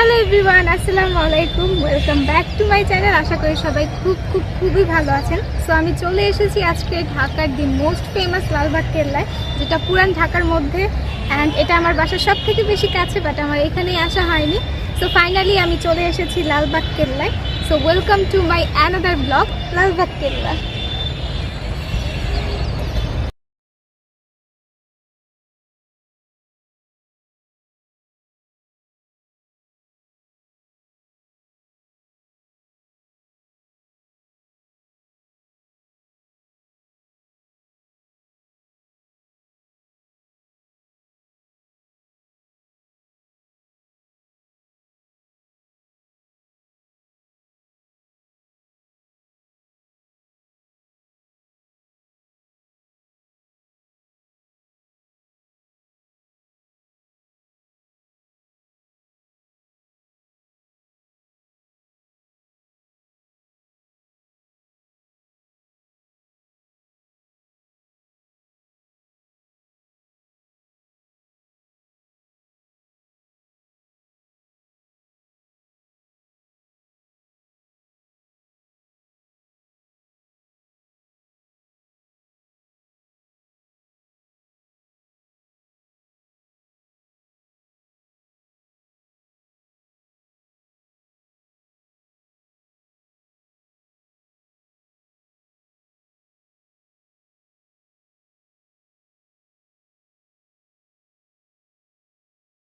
Hello everyone, আসসালামু আলাইকুম। Welcome back to my channel. আশা করি সবাই খুবই ভালো আছেন। সো আমি চলে এসেছি আজকে ঢাকার দি মোস্ট ফেমাস লালবাগ কেল্লায়, যেটা পুরান ঢাকার মধ্যে। অ্যান্ড এটা আমার বাসার সব থেকে বেশি কাছে, বাট আমার এখানেই আসা হয়নি। সো ফাইনালি আমি চলে এসেছি লালবাগ কেল্লায়। So welcome to my another blog, Lalbagh কেল্লা।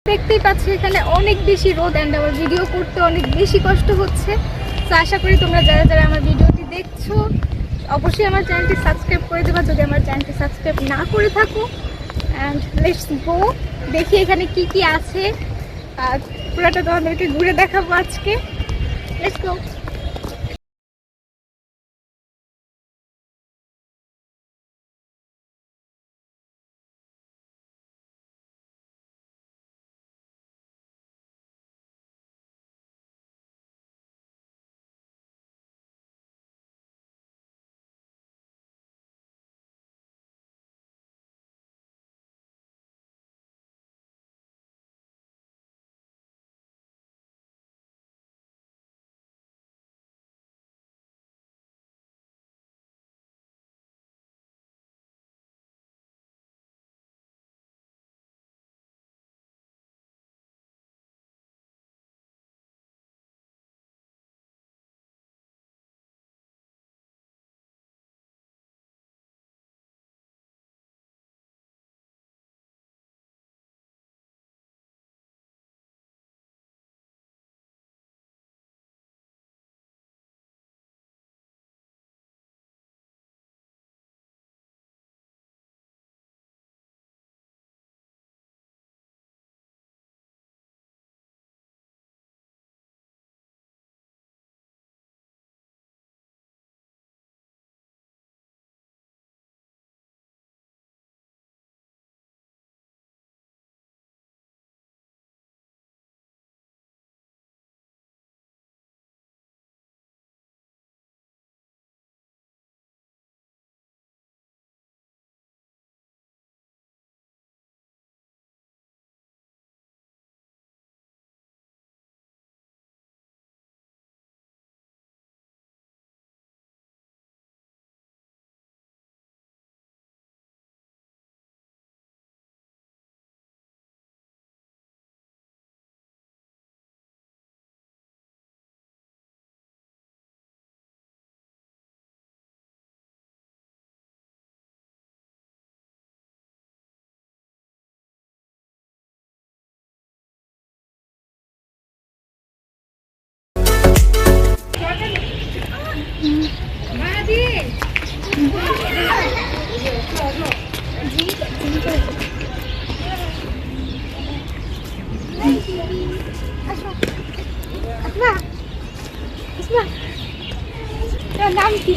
দেখতেই পাচ্ছি এখানে অনেক বেশি রোদ, অ্যান্ড আমার ভিডিও করতে অনেক বেশি কষ্ট হচ্ছে। তো আশা করি তোমরা যারা যারা আমার ভিডিওটি দেখছো অবশ্যই আমার চ্যানেলটি সাবস্ক্রাইব করে দেবা, যদি আমার চ্যানেলটি সাবস্ক্রাইব না করে থাকো। অ্যান্ড লেটস গো, দেখি এখানে কি কি আছে। আর পুরোটা তোমাদেরকে ঘুরে দেখাবো আজকে। Let's go. নাম কি?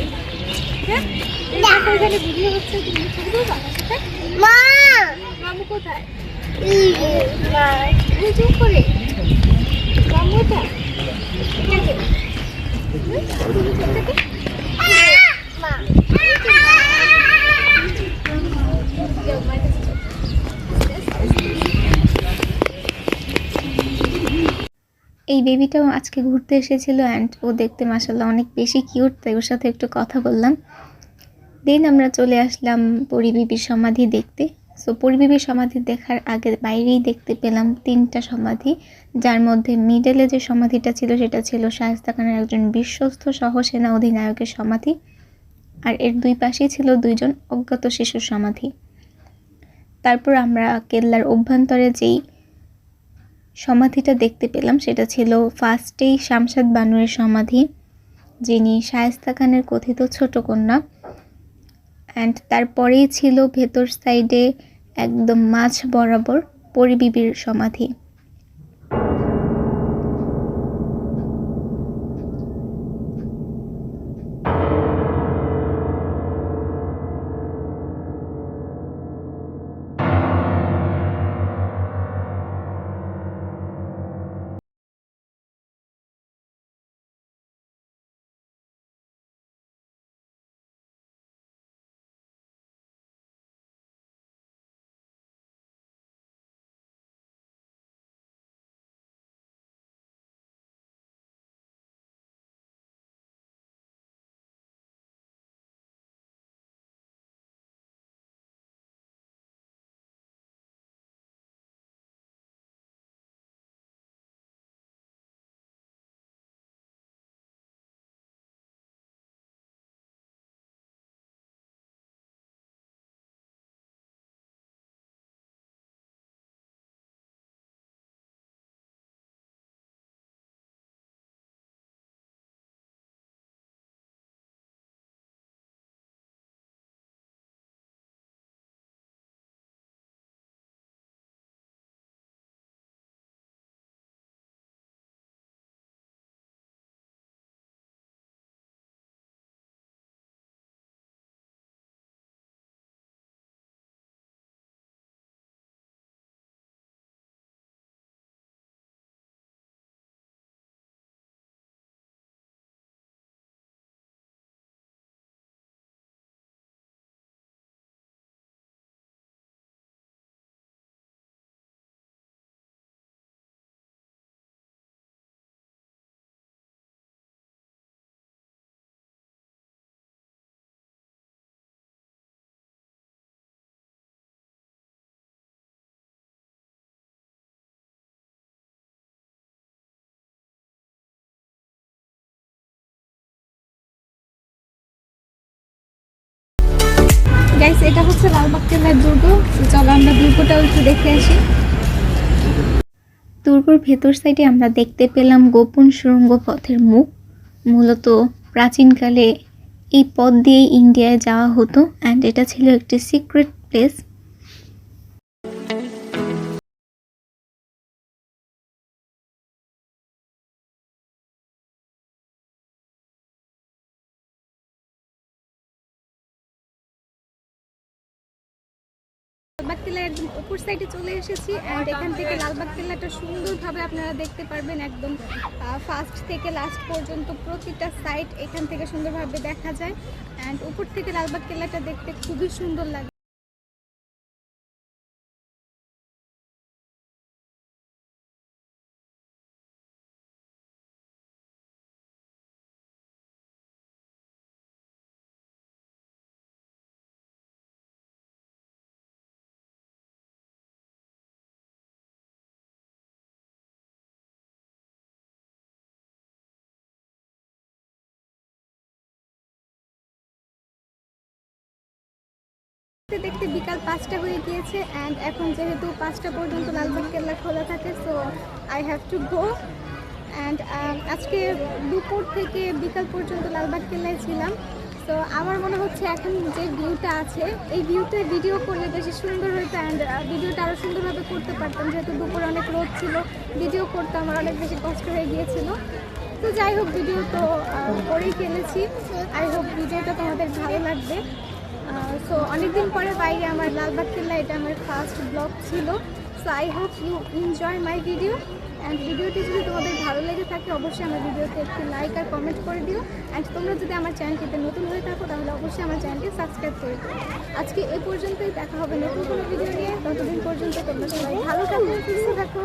এখানে ভিডিও হচ্ছে, মা মামু কোথায়? চুপ করে মামু কোথায়? এই বেবিটাও আজকে ঘুরতে এসেছিল অ্যান্ড ও দেখতে মাশাআল্লাহ অনেক বেশি কিউট, তাই ওর সাথে একটু কথা বললাম। দেন আমরা চলে আসলাম পরিবিবির সমাধি দেখতে। সো পরিবিবির সমাধি দেখার আগে বাইরেই দেখতে পেলাম 3টা সমাধি, যার মধ্যে মিডলে যে সমাধিটা ছিল সেটা ছিল শায়েস্তা খানের একজন বিশ্বস্ত সহসেনা অধিনায়কের সমাধি, আর এর দুই পাশেই ছিল 2জন অজ্ঞাত শিশুর সমাধি। তারপর আমরা কেল্লার অভ্যন্তরে যেই সমাধিটা দেখতে পেলাম সেটা ছিল ফার্স্টেই শামশাদ বানুরের সমাধি, যিনি শায়েস্তা খানের কথিত ছোট কন্যা। অ্যান্ড তারপরেই ছিল ভেতর সাইডে একদম মাঝ বরাবর পরিবিবির সমাধি। গাইস, এটা হচ্ছে লালবাগ কেল্লার দুর্গ। চলো আমরা দুর্গটাও একটু দেখে আসি। দুর্গর ভেতর সাইডে আমরা দেখতে পেলাম গোপন সুড়ঙ্গ পথের মুখ। মূলত প্রাচীনকালে এই পথ দিয়েই ইন্ডিয়ায় যাওয়া হতো অ্যান্ড এটা ছিল একটি সিক্রেট প্লেস। লালবাগ কেল্লার একদম উপর সাইডে চলে এসেছি অ্যান্ড এখান থেকে লালবাগ কেল্লাটা সুন্দরভাবে আপনারা দেখতে পারবেন। একদম ফার্স্ট থেকে লাস্ট পর্যন্ত প্রতিটা সাইড এখান থেকে সুন্দরভাবে দেখা যায় অ্যান্ড উপর থেকে লালবাগ কেল্লাটা দেখতে খুবই সুন্দর লাগে। দেখতে বিকাল 5টা হয়ে গিয়েছে অ্যান্ড এখন যেহেতু 5টা পর্যন্ত লালবাগ কেল্লা খোলা থাকে, so I have to go. And আজকে দুপুর থেকে বিকাল পর্যন্ত লালবাগ কেল্লায় ছিলাম। তো আমার মনে হচ্ছে এখন যে ভিউটা আছে এই ভিউটা ভিডিও করলে বেশি সুন্দর হতো অ্যান্ড ভিডিওটা আরও সুন্দরভাবে করতে পারতাম। যেহেতু দুপুরে অনেক রোদ ছিল, ভিডিও করতে আমার অনেক বেশি কষ্ট হয়ে গিয়েছিল। তো যাই হোক, ভিডিও তো করেই ফেলেছি। আই হোপ ভিডিওটা তোমাদের ভালো লাগবে। সো অনেকদিন পরে বাইরে আমার লালবাগ কেল্লা, এটা আমার ফার্স্ট ব্লগ ছিল। So I hope you enjoy my video and ভিডিওটি যদি তোমাদের ভালো লেগে থাকে অবশ্যই আমার ভিডিওতে একটি লাইক আর কমেন্ট করে দিও অ্যান্ড তোমরা যদি আমার চ্যানেলটিতে নতুন হয়ে থাকো তাহলে অবশ্যই আমার চ্যানেলটি সাবস্ক্রাইব করে দিও। আজকে এই পর্যন্তই, দেখা হবে নতুন কোনো ভিডিও নিয়ে। ততদিন পর্যন্ত তোমরা সবাই ভালো থাকো, সুস্থ থাকো।